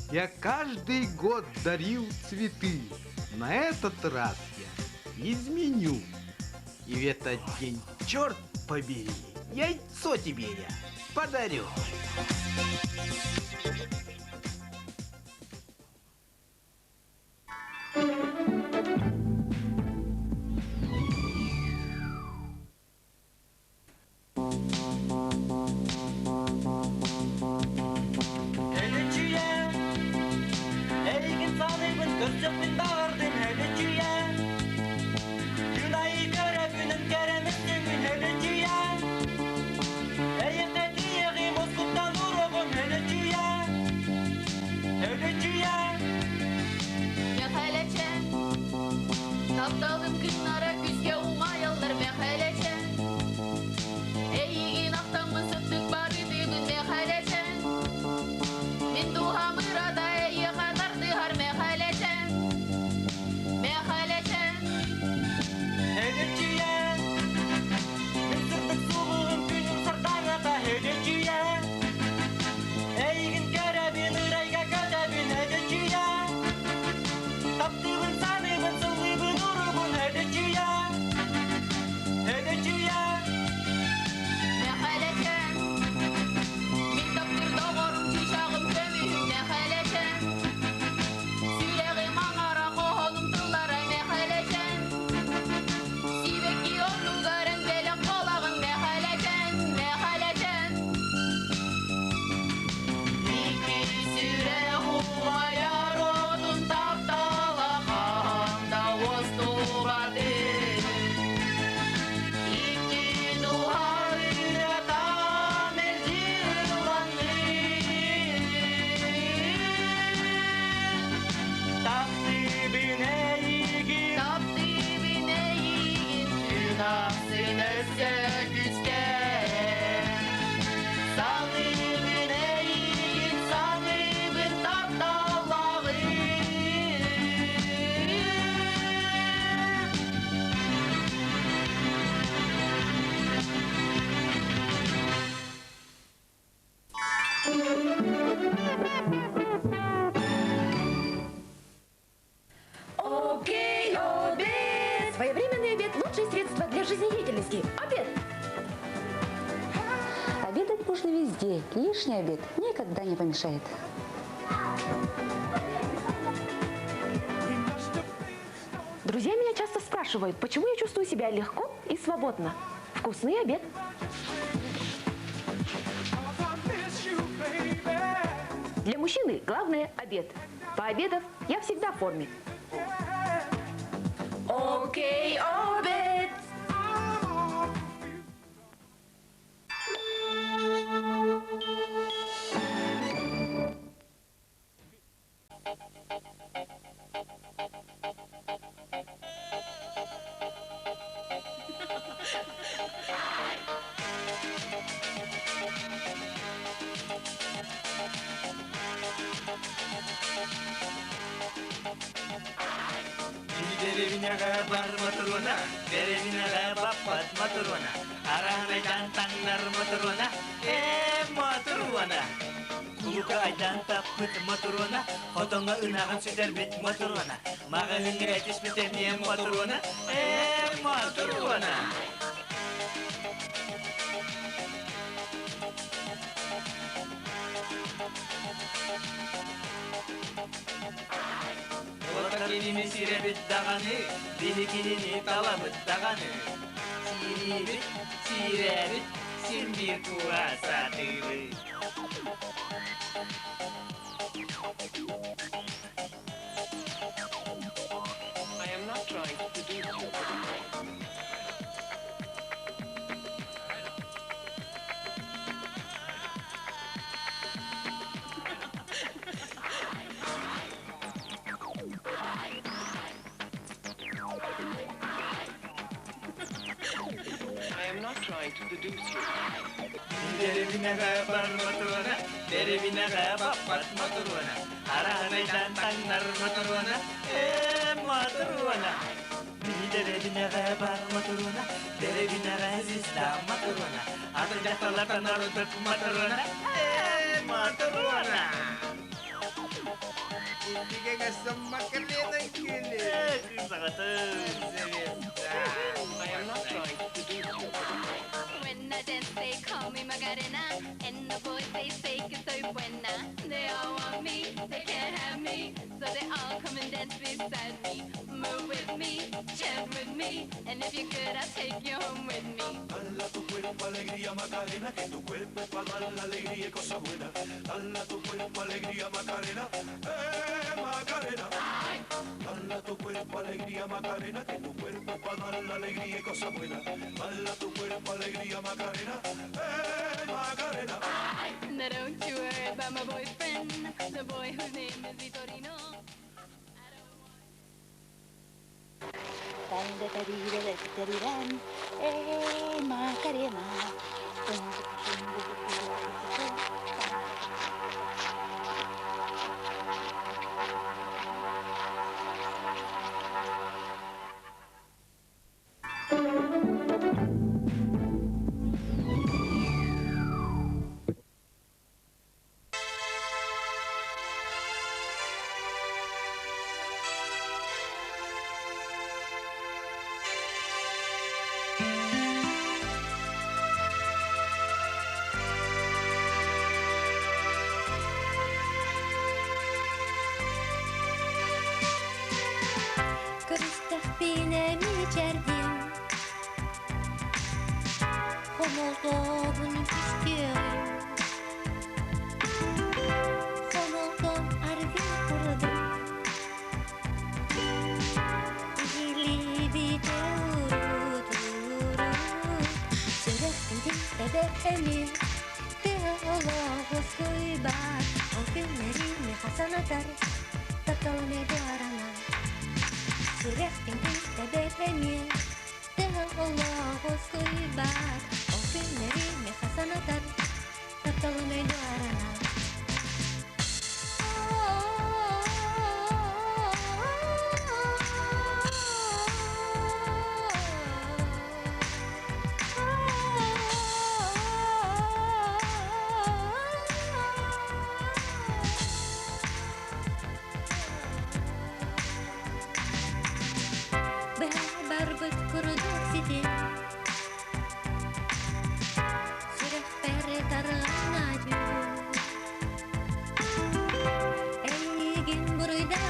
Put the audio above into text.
Я каждый год дарил цветы. На этот раз я изменю. И в этот день, черт побери, яйцо тебе я подарю. Окей, обед! Своевременный обед – лучшее средство для жизнедеятельности. Обед! Обедать можно везде. Лишний обед никогда не помешает. Друзья меня часто спрашивают, почему я чувствую себя легко и свободно. Вкусный обед. Для мужчины главное – обед. Пообедав, я всегда в форме. Окей, обед! Деревняга бар матруна, деревняга баппат матруна, арахнай тантаннар матруна, матруна. Кулука айдан таппыт матруна, хотонга ынагын сүтер бит матруна, мага хынгретис битемне матруна, матруна. Киними сиребит даганы, биликинини талабыт даганы. Сиребит, сиребит, симбир куасатыры. I am not trying to seduce you. Деревняга бар матруна, деревняга баппат матруна, арахнай сайдан таңдар моторуна, моторуна. Деревинаға бар моторуна, деревинаға звезда моторуна. Атын жақталардан арудық моторуна, моторуна. Тебе гасам Макарена Кили. I am not trying to do you. When I dance, they call me Macarena, and the boys they say que soy buena. They all want me, they can't have me, so they all come and dance beside me. Move with me, chant with me, and if you're good, I'll take you home with me. Dala tu cuerpo alegría Macarena, que tu cuerpo es para dar la alegría y cosa buena. Dala tu cuerpo alegría Macarena, Macarena. Dala tu cuerpo alegría Macarena, que tu cuerpo es para dar la alegría y cosa buena. Dala tu cuerpo alegría Macarena, Macarena. Now don't you worry about my boyfriend, the boy whose name is Vitorino. Macarena. Крыстах пинами чардим, хомолтогун кистиyorum. Хомолтон арвин курдum, дили бите урутuru. Sürüktüm tebehemi, te Allah'u soybar, o günlerimi hasan atar, tatolme duarana. Sürüktüm tebehemi, te Allah'u soybar, o günlerimi hasan atar, tatolme duarana. Barbet kurduk siti, sürek pere tarlanaju. Egin buruyda